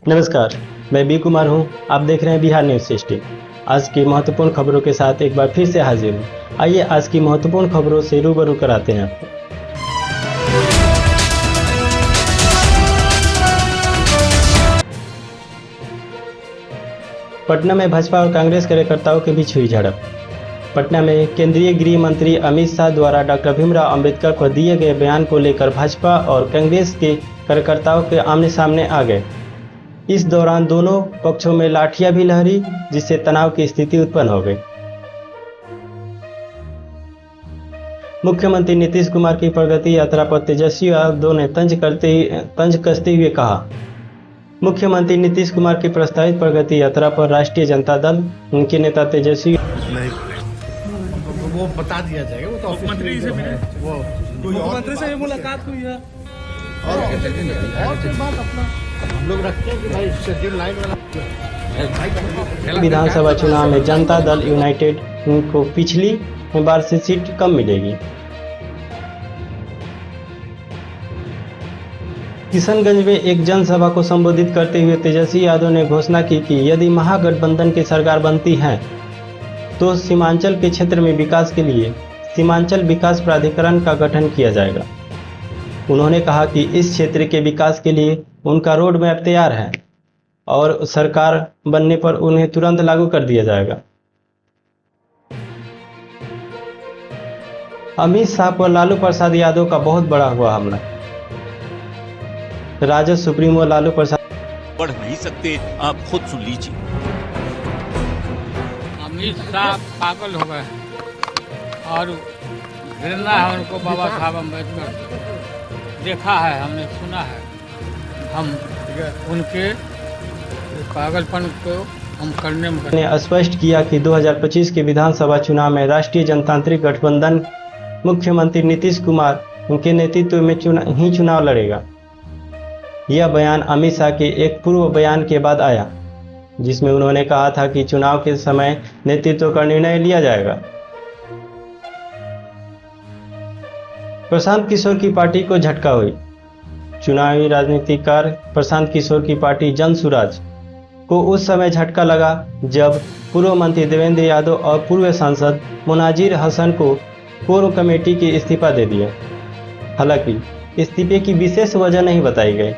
नमस्कार, मैं बी कुमार हूं। आप देख रहे हैं बिहार न्यूज़ 60। आज की महत्वपूर्ण खबरों के साथ एक बार फिर से हाजिर हूं। आइए आज की महत्वपूर्ण खबरों से रूबरू कराते हैं आपको। पटना में भाजपा और कांग्रेस कार्यकर्ताओं के बीच हुई झड़प। पटना में केंद्रीय गृह मंत्री अमित शाह द्वारा डॉक्टर भीमराव अंबेडकर को दिए गए बयान को लेकर भाजपा और कांग्रेस के कार्यकर्ताओं के आमने सामने आ गए। इस दौरान दोनों पक्षों में लाठियां भी लहरी, जिससे तनाव की स्थिति उत्पन्न हो गई। मुख्यमंत्री नीतीश कुमार की प्रगति यात्रा पर तेजस्वी यादव ने तंज कसते हुए कहा। मुख्यमंत्री नीतीश कुमार की प्रस्तावित प्रगति यात्रा पर राष्ट्रीय जनता दल उनके नेता तेजस्वी वो बता दिया जाएगा। वो तो मुख्यमंत्री से मुख्यमंत्री से मुलाकात हुई है और फिर बात अपना हम लोग रखते हैं कि भाई शेड्यूल लाइन वाला। विधानसभा चुनाव में जनता दल यूनाइटेड को पिछली बार से सीट कम मिलेगी। किशनगंज में एक जनसभा को संबोधित करते हुए तेजस्वी यादव ने घोषणा की कि यदि महागठबंधन की सरकार बनती है तो सीमांचल के क्षेत्र में विकास के लिए सीमांचल विकास प्राधिकरण का गठन किया जाएगा। उन्होंने कहा कि इस क्षेत्र के विकास के लिए उनका रोड मैप तैयार है और सरकार बनने पर उन्हें तुरंत लागू कर दिया जाएगा। अमित शाह पर लालू प्रसाद यादव का बहुत बड़ा हुआ हमला। राजद सुप्रीमो लालू प्रसाद पढ़ नहीं सकते, आप खुद सुन लीजिए। अमित शाह पागल हो गए और घृणा है उनको बाबा साहब अम्बेडकर। देखा है, हमने सुना है, हम उनके पागलपन को हम करने में ने स्पष्ट किया कि 2025 के विधानसभा चुनाव में राष्ट्रीय जनतांत्रिक गठबंधन मुख्यमंत्री नीतीश कुमार उनके नेतृत्व में चुनाव लड़ेगा। यह बयान अमित शाह के एक पूर्व बयान के बाद आया, जिसमें उन्होंने कहा था कि चुनाव के समय नेतृत्व का निर्णय लिया जाएगा। प्रशांत किशोर की पार्टी को झटका हुई। चुनावी राजनीतिकार प्रशांत किशोर की पार्टी जन सुराज को उस समय झटका लगा जब पूर्व मंत्री देवेंद्र यादव और पूर्व सांसद मुनाजिर हसन को कोर कमेटी की इस्तीफा दे दिया। हालांकि इस्तीफे की विशेष वजह नहीं बताई गई।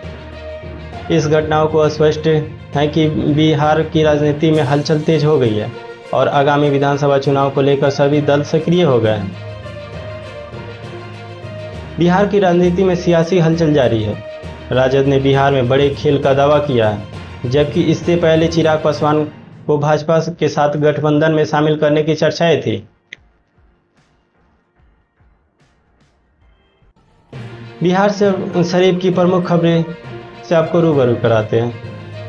इस घटनाओं को स्पष्ट है कि बिहार की राजनीति में हलचल तेज हो गई है और आगामी विधानसभा चुनाव को लेकर सभी दल सक्रिय हो गए हैं। बिहार की राजनीति में सियासी हलचल जारी है। राजद ने बिहार में बड़े खेल का दावा किया है, जबकि इससे पहले चिराग पासवान को भाजपा के साथ गठबंधन में शामिल करने की चर्चाएं थी। बिहार से शरीफ की प्रमुख खबरें से आपको रूबरू कराते हैं।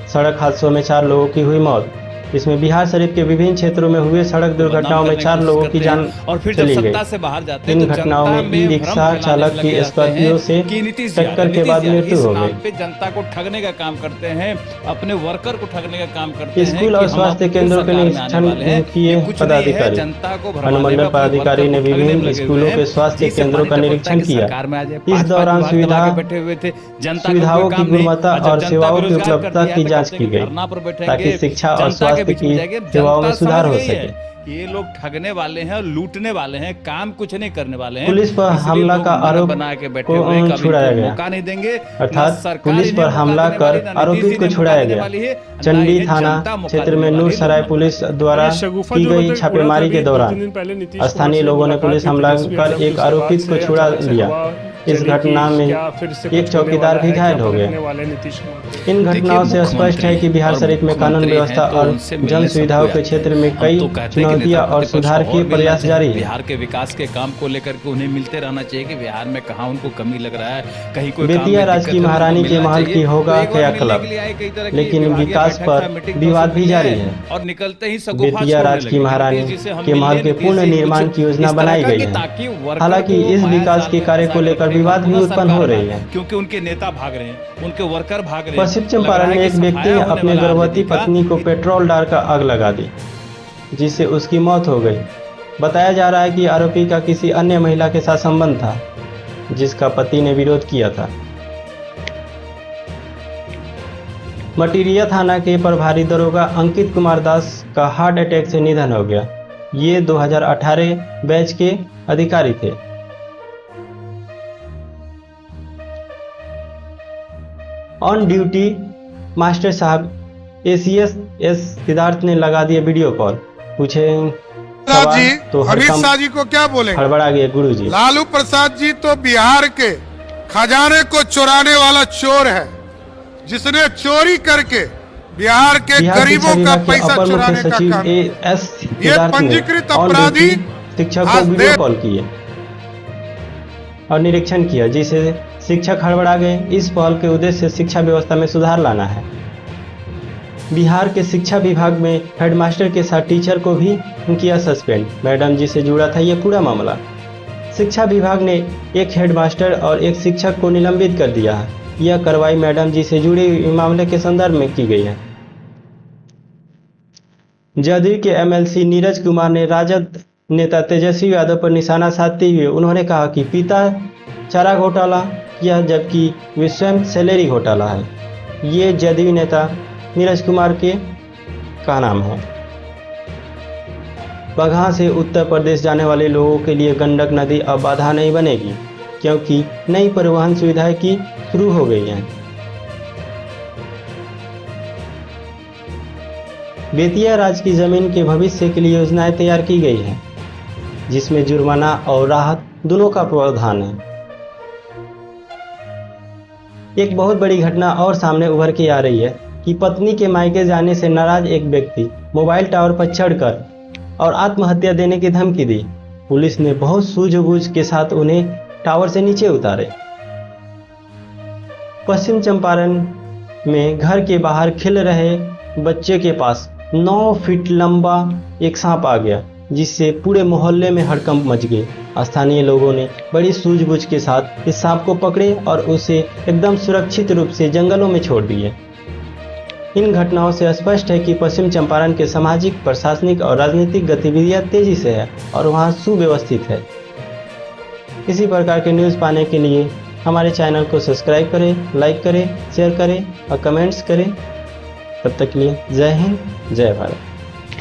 सड़क हादसों में 4 लोगों की हुई मौत। इसमें बिहार शरीफ के विभिन्न क्षेत्रों में हुए सड़क दुर्घटनाओं में 4 लोगों की जान चली गई। इन घटनाओं में ई रिक्शा चालक की स्कॉर्पियो से टक्कर के बाद मृत्यु हो गई। जनता को ठगने का काम करते हैं, अपने वर्कर को ठगने का काम करते हैं। स्कूल और स्वास्थ्य केंद्रों के निरीक्षण किए पदाधिकारी। अनुमंडल पदाधिकारी ने विभिन्न स्कूलों के स्वास्थ्य केंद्रों का निरीक्षण किया। इस दौरान सुविधाओं की गुणवत्ता और सेवाओं की उपलब्धता की जाँच की गई, ताकि शिक्षा और स्वास्थ्य की सेवाओं में सुधार हो सके। ये लोग ठगने वाले हैं और लूटने वाले हैं, काम कुछ नहीं करने वाले हैं। पुलिस पर हमला का आरोप बना के बैठे हुए, कभी छुड़ाया गया। मौका नहीं देंगे, अर्थात पुलिस पर हमला कर आरोपी को छुड़ाया गया। चंडी थाना क्षेत्र में नूर सराय पुलिस द्वारा की गई छापेमारी के दौरान स्थानीय लोगों ने पुलिस हमला कर एक आरोपित को छुड़ा लिया। इस घटना में एक चौकीदार भी घायल हो गए। इन घटनाओं से स्पष्ट है कि बिहार शरीफ में कानून व्यवस्था और जन सुविधाओं के क्षेत्र में कई चुनौतियां और सुधार के प्रयास जारी है। बिहार के विकास के काम को लेकर के उन्हें मिलते रहना चाहिए कि बिहार में कहाँ उनको कमी लग रहा है, कहीं कोई बेतिया राज की महारानी के महल की होगा क्रियाकलाप, लेकिन विकास पर विवाद भी जारी है। और निकलते ही बेतिया राज की महारानी के महल के पूर्ण निर्माण की योजना बनाई गई है। हालांकि इस विकास के कार्य को लेकर विवाद भी उत्पन्न हो रही है, क्योंकि उनके नेता भाग रहे हैं, उनके वर्कर भाग रहे हैं। पश्चिम चंपारण में एक व्यक्ति ने अपने गर्भवती पत्नी को पेट्रोल डालकर आग लगा दी, जिससे उसकी मौत हो गई। बताया जा रहा है कि आरोपी का किसी अन्य महिला के साथ संबंध था, जिसका पति ने विरोध किया था। मटिरिया थाना के प्रभारी दरोगा अंकित कुमार दास का हार्ट अटैक से निधन हो गया। ये 2018 बैच के अधिकारी थे। ऑन ड्यूटी मास्टर साहब ACS सिद्धार्थ ने लगा दिया वीडियो कॉल। पूछे प्रसाद जी, तो अमित शाह जी को क्या बोलेंगे? हड़बड़ा गए गुरुजी। लालू प्रसाद जी तो बिहार के खजाने को चुराने वाला चोर है, जिसने चोरी करके बिहार के गरीबों का पैसा चुराने का काम। ये पंजीकृत अपराधी शिक्षक को वीडियो कॉल किए और निरीक्षण किया, जिसे शिक्षक हड़बड़ा गए। इस पहल के उद्देश्य से शिक्षा व्यवस्था में सुधार लाना है। बिहार के शिक्षा विभाग में हेडमास्टर के साथ टीचर को भी किया सस्पेंड। मैडम जी से जुड़ा था ये पूरा मामला। शिक्षा विभाग ने एक हेडमास्टर और एक शिक्षक को निलंबित कर दिया है। यह कार्रवाई मैडम जी से जुड़े मामले के संदर्भ में की गई है। जदयू के MLC नीरज कुमार ने राजद नेता तेजस्वी यादव पर निशाना साधते हुए उन्होंने कहा कि पिता चारा घोटाला किया, जबकि वे स्वयं सैलरी घोटाला है। ये जदयू नेता नीरज कुमार के का नाम है। बगहा से उत्तर प्रदेश जाने वाले लोगों के लिए गंडक नदी अब बाधा नहीं बनेगी, क्योंकि नई परिवहन सुविधाएं की शुरू हो गई हैं। बेतिया राज्य की जमीन के भविष्य के लिए योजनाएं तैयार की गई हैं, जिसमें जुर्माना और राहत दोनों का प्रावधान है। एक बहुत बड़ी घटना और सामने उभर के आ रही है कि पत्नी के मायके जाने से नाराज एक व्यक्ति मोबाइल टावर पर चढ़कर और आत्महत्या देने की धमकी दी। पुलिस ने बहुत सूझबूझ के साथ उन्हें टावर से नीचे उतारे। पश्चिम चंपारण में घर के बाहर खेल रहे बच्चे के पास 9 फीट लंबा एक सांप आ गया, जिससे पूरे मोहल्ले में हड़कंप मच गई। स्थानीय लोगों ने बड़ी सूझबूझ के साथ इस सांप को पकड़े और उसे एकदम सुरक्षित रूप से जंगलों में छोड़ दिए। इन घटनाओं से स्पष्ट है कि पश्चिम चंपारण के सामाजिक, प्रशासनिक और राजनीतिक गतिविधियां तेजी से है और वहां सुव्यवस्थित है। इसी प्रकार के न्यूज़ पाने के लिए हमारे चैनल को सब्सक्राइब करें, लाइक करें, शेयर करें और कमेंट्स करें। तब तक के लिए जय हिंद, जय भारत।